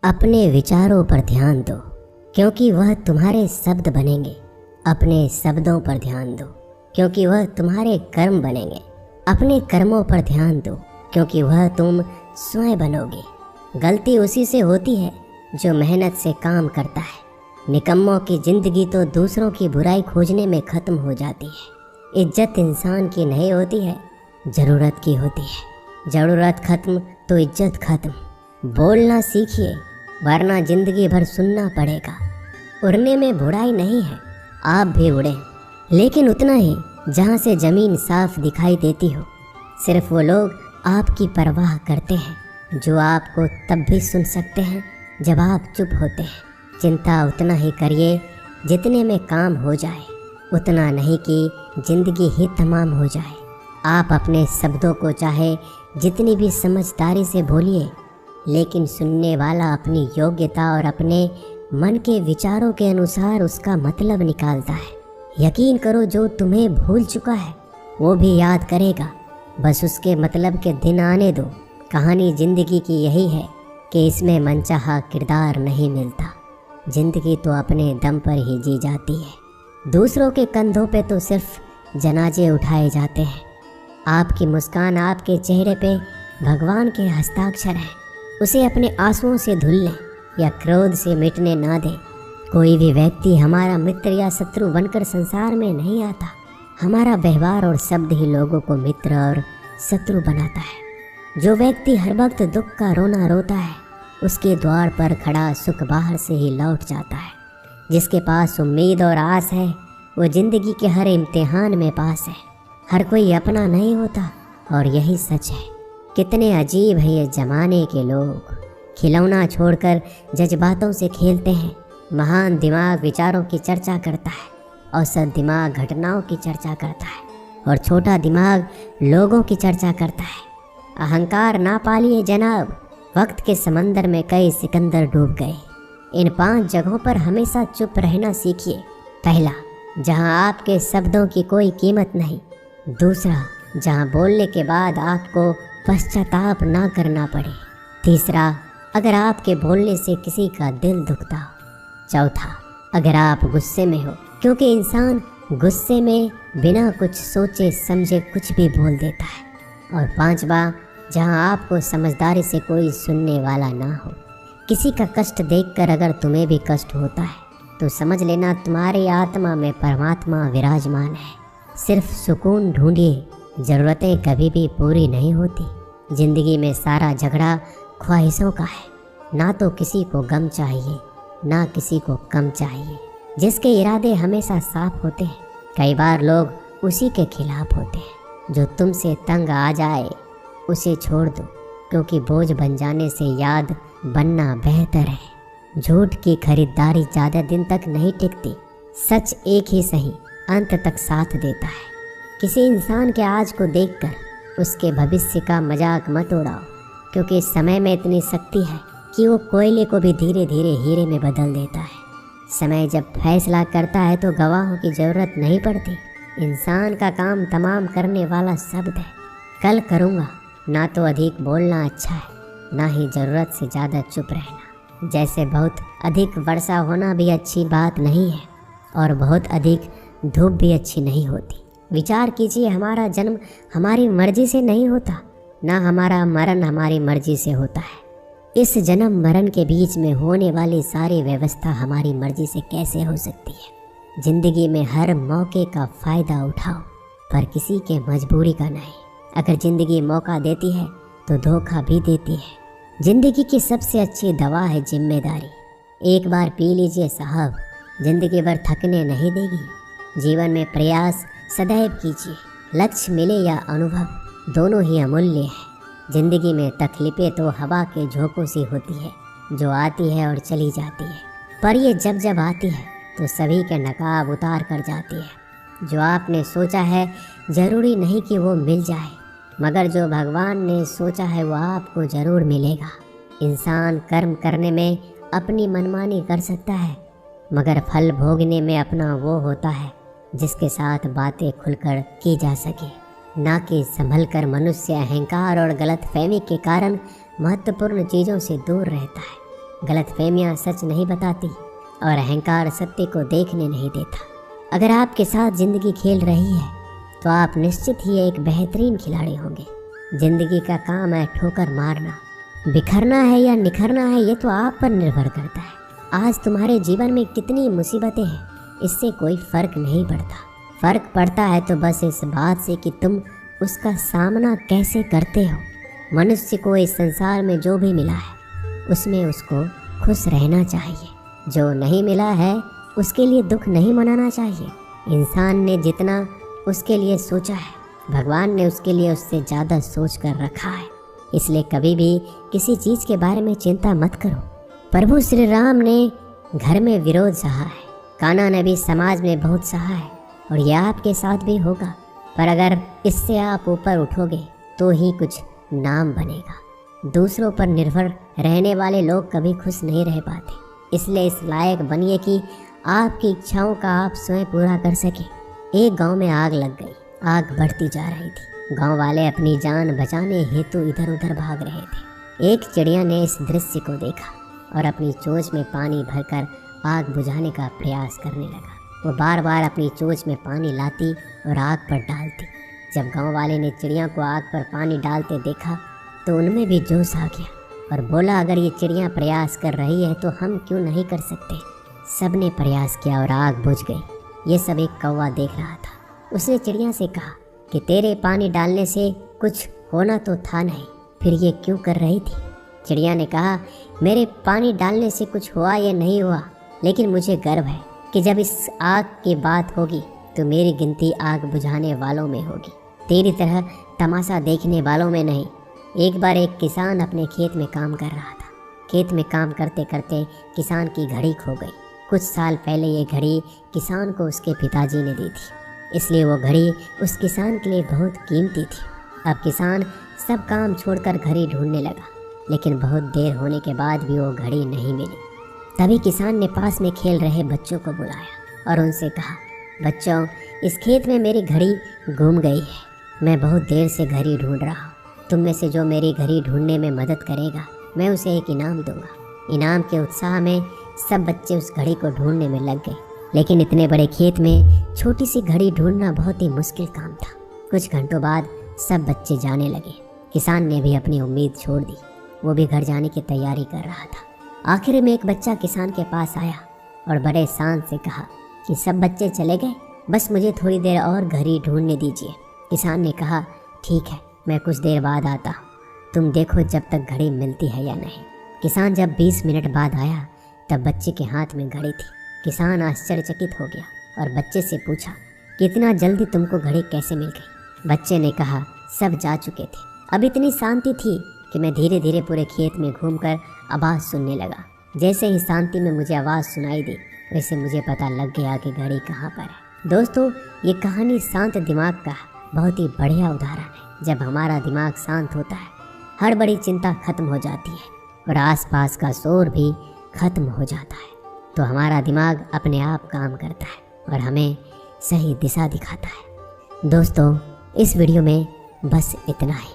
अपने विचारों पर ध्यान दो, क्योंकि वह तुम्हारे शब्द बनेंगे। अपने शब्दों पर ध्यान दो, क्योंकि वह तुम्हारे कर्म बनेंगे। अपने कर्मों पर ध्यान दो, क्योंकि वह तुम स्वयं बनोगे। गलती उसी से होती है जो मेहनत से काम करता है। निकम्मों की जिंदगी तो दूसरों की बुराई खोजने में ख़त्म हो जाती है। इज्जत इंसान की नहीं होती है, ज़रूरत की होती है। ज़रूरत ख़त्म तो इज्जत ख़त्म। बोलना सीखिए, वरना ज़िंदगी भर सुनना पड़ेगा। उड़ने में बुराई नहीं है, आप भी उड़ें, लेकिन उतना ही जहाँ से ज़मीन साफ दिखाई देती हो। सिर्फ वो लोग आपकी परवाह करते हैं जो आपको तब भी सुन सकते हैं जब आप चुप होते हैं। चिंता उतना ही करिए जितने में काम हो जाए, उतना नहीं कि ज़िंदगी ही तमाम हो जाए। आप अपने शब्दों को चाहे जितनी भी समझदारी से बोलिए, लेकिन सुनने वाला अपनी योग्यता और अपने मन के विचारों के अनुसार उसका मतलब निकालता है। यकीन करो, जो तुम्हें भूल चुका है वो भी याद करेगा। बस उसके मतलब के दिन आने दो। कहानी ज़िंदगी की यही है कि इसमें मनचाहा किरदार नहीं मिलता। ज़िंदगी तो अपने दम पर ही जी जाती है। दूसरों के कंधों पे तो सिर्फ जनाजे उठाए जाते हैं। आपकी मुस्कान, आपके चेहरे पे भगवान के हस्ताक्षर हैं। उसे अपने आंसुओं से धुल लें या क्रोध से मिटने ना दें। कोई भी व्यक्ति हमारा मित्र या शत्रु बनकर संसार में नहीं आता। हमारा व्यवहार और शब्द ही लोगों को मित्र और शत्रु बनाता है। जो व्यक्ति हर वक्त दुख का रोना रोता है, उसके द्वार पर खड़ा सुख बाहर से ही लौट जाता है। जिसके पास उम्मीद और आस है, वो ज़िंदगी के हर इम्तिहान में पास है। हर कोई अपना नहीं होता, और यही सच है। कितने अजीब है ये ज़माने के लोग। खिलौना छोड़कर जज्बातों से खेलते हैं। महान दिमाग विचारों की चर्चा करता है, औसत दिमाग घटनाओं की चर्चा करता है, और छोटा दिमाग लोगों की चर्चा करता है। अहंकार ना पालिए जनाब, वक्त के समंदर में कई सिकंदर डूब गए। इन 5 जगहों पर हमेशा चुप रहना सीखिए। पहला, जहां आपके शब्दों की कोई कीमत नहीं। दूसरा, जहां बोलने के बाद आपको पश्चाताप ना करना पड़े। तीसरा, अगर आपके बोलने से किसी का दिल दुखता हो। चौथा, अगर आप गुस्से में हो, क्योंकि इंसान गुस्से में बिना कुछ सोचे समझे कुछ भी बोल देता है। और पांचवा, जहां आपको समझदारी से कोई सुनने वाला ना हो। किसी का कष्ट देखकर अगर तुम्हें भी कष्ट होता है, तो समझ लेना तुम्हारी आत्मा में परमात्मा विराजमान है। सिर्फ सुकून ढूंढिए, ज़रूरतें कभी भी पूरी नहीं होती। ज़िंदगी में सारा झगड़ा ख्वाहिशों का है। ना तो किसी को गम चाहिए, ना किसी को कम चाहिए। जिसके इरादे हमेशा साफ होते हैं, कई बार लोग उसी के खिलाफ होते हैं। जो तुमसे तंग आ जाए उसे छोड़ दो, क्योंकि बोझ बन जाने से याद बनना बेहतर है। झूठ की खरीदारी ज़्यादा दिन तक नहीं टिकती। सच एक ही सही अंत तक साथ देता है। किसी इंसान के आज को देखकर उसके भविष्य का मजाक मत उड़ाओ, क्योंकि समय में इतनी शक्ति है कि वो कोयले को भी धीरे धीरे हीरे में बदल देता है। समय जब फैसला करता है तो गवाहों की ज़रूरत नहीं पड़ती। इंसान का काम तमाम करने वाला शब्द है। कल करूँगा, ना तो अधिक बोलना अच्छा है, ना ही ज़रूरत से ज़्यादा चुप रहना। जैसे बहुत अधिक वर्षा होना भी अच्छी बात नहीं है, और बहुत अधिक धूप भी अच्छी नहीं होती। विचार कीजिए, हमारा जन्म हमारी मर्जी से नहीं होता, ना हमारा मरण हमारी मर्जी से होता है। इस जन्म मरण के बीच में होने वाली सारी व्यवस्था हमारी मर्जी से कैसे हो सकती है। ज़िंदगी में हर मौके का फ़ायदा उठाओ, पर किसी के मजबूरी का नहीं। अगर ज़िंदगी मौका देती है तो धोखा भी देती है। ज़िंदगी की सबसे अच्छी दवा है जिम्मेदारी। एक बार पी लीजिए साहब, ज़िंदगी भर थकने नहीं देगी। जीवन में प्रयास सदैव कीजिए। लक्ष्य मिले या अनुभव, दोनों ही अमूल्य है। ज़िंदगी में तकलीफ़ें तो हवा के झोंकों सी होती है, जो आती है और चली जाती है, पर ये जब जब आती है तो सभी के नकाब उतार कर जाती है। जो आपने सोचा है ज़रूरी नहीं कि वो मिल जाए, मगर जो भगवान ने सोचा है वो आपको ज़रूर मिलेगा। इंसान कर्म करने में अपनी मनमानी कर सकता है, मगर फल भोगने में अपना वो होता है जिसके साथ बातें खुलकर की जा सके। ना कि संभल कर मनुष्य अहंकार और गलतफहमी के कारण महत्वपूर्ण चीज़ों से दूर रहता है। गलतफहमियां सच नहीं बताती और अहंकार सत्य को देखने नहीं देता। अगर आपके साथ ज़िंदगी खेल रही है तो आप निश्चित ही एक बेहतरीन खिलाड़ी होंगे। ज़िंदगी का काम है ठोकर मारना। बिखरना है या निखरना है ये तो आप पर निर्भर करता है। आज तुम्हारे जीवन में कितनी मुसीबतें हैं, इससे कोई फ़र्क नहीं पड़ता। फ़र्क पड़ता है तो बस इस बात से कि तुम उसका सामना कैसे करते हो। मनुष्य को इस संसार में जो भी मिला है उसमें उसको खुश रहना चाहिए। जो नहीं मिला है उसके लिए दुख नहीं मनाना चाहिए। इंसान ने जितना उसके लिए सोचा है, भगवान ने उसके लिए उससे ज़्यादा सोच कर रखा है। इसलिए कभी भी किसी चीज़ के बारे में चिंता मत करो। प्रभु श्री राम ने घर में विरोध सहा है, कान्हा ने भी समाज में बहुत सहा है और यह आपके साथ भी होगा। पर अगर इससे आप ऊपर उठोगे तो ही कुछ नाम बनेगा। दूसरों पर निर्भर रहने वाले लोग कभी खुश नहीं रह पाते। इसलिए इस लायक बनिए कि आपकी इच्छाओं का आप स्वयं पूरा कर सकें। एक गांव में आग लग गई। आग बढ़ती जा रही थी। गांव वाले अपनी जान बचाने हेतु इधर उधर भाग रहे थे। एक चिड़िया ने इस दृश्य को देखा और अपनी चोंच में पानी भरकर आग बुझाने का प्रयास करने लगा। वो बार बार अपनी चोंच में पानी लाती और आग पर डालती। जब गांव वाले ने चिड़िया को आग पर पानी डालते देखा तो उनमें भी जोश आ गया और बोला, अगर ये चिड़िया प्रयास कर रही है तो हम क्यों नहीं कर सकते। सबने प्रयास किया और आग बुझ गई। ये सब एक कौवा देख रहा था। उसने चिड़िया से कहा कि तेरे पानी डालने से कुछ होना तो था नहीं, फिर ये क्यों कर रही थी। चिड़िया ने कहा, मेरे पानी डालने से कुछ हुआ या नहीं हुआ, लेकिन मुझे गर्व है कि जब इस आग की बात होगी तो मेरी गिनती आग बुझाने वालों में होगी, तेरी तरह तमाशा देखने वालों में नहीं। एक बार एक किसान अपने खेत में काम कर रहा था। खेत में काम करते करते किसान की घड़ी खो गई। कुछ साल पहले ये घड़ी किसान को उसके पिताजी ने दी थी, इसलिए वो घड़ी उस किसान के लिए बहुत कीमती थी। अब किसान सब काम छोड़कर घड़ी ढूंढने लगा, लेकिन बहुत देर होने के बाद भी वो घड़ी नहीं मिली। तभी किसान ने पास में खेल रहे बच्चों को बुलाया और उनसे कहा, बच्चों, इस खेत में मेरी घड़ी गुम गई है। मैं बहुत देर से घड़ी ढूंढ रहा हूँ। तुम में से जो मेरी घड़ी ढूंढने में मदद करेगा, मैं उसे एक इनाम दूंगा। इनाम के उत्साह में सब बच्चे उस घड़ी को ढूंढने में लग गए, लेकिन इतने बड़े खेत में छोटी सी घड़ी ढूंढना बहुत ही मुश्किल काम था। कुछ घंटों बाद सब बच्चे जाने लगे। किसान ने भी अपनी उम्मीद छोड़ दी। वो भी घर जाने की तैयारी कर रहा था। आखिर में एक बच्चा किसान के पास आया और बड़े शान से कहा कि सब बच्चे चले गए, बस मुझे थोड़ी देर और घड़ी ढूंढने दीजिए। किसान ने कहा, ठीक है, मैं कुछ देर बाद आता हूँ, तुम देखो जब तक घड़ी मिलती है या नहीं। किसान जब 20 मिनट बाद आया तब बच्चे के हाथ में घड़ी थी। किसान आश्चर्यचकित हो गया और बच्चे से पूछा कि इतना जल्दी तुमको घड़ी कैसे मिल गई। बच्चे ने कहा, सब जा चुके थे। अब इतनी शांति थी कि मैं धीरे धीरे पूरे खेत में घूमकर आवाज़ सुनने लगा। जैसे ही शांति में मुझे आवाज़ सुनाई दी, वैसे मुझे पता लग गया कि घड़ी कहाँ पर है। दोस्तों, ये कहानी शांत दिमाग का बहुत ही बढ़िया उदाहरण है। जब हमारा दिमाग शांत होता है, हर बड़ी चिंता खत्म हो जाती है और आसपास का शोर भी खत्म हो जाता है, तो हमारा दिमाग अपने आप काम करता है और हमें सही दिशा दिखाता है। दोस्तों, इस वीडियो में बस इतना ही।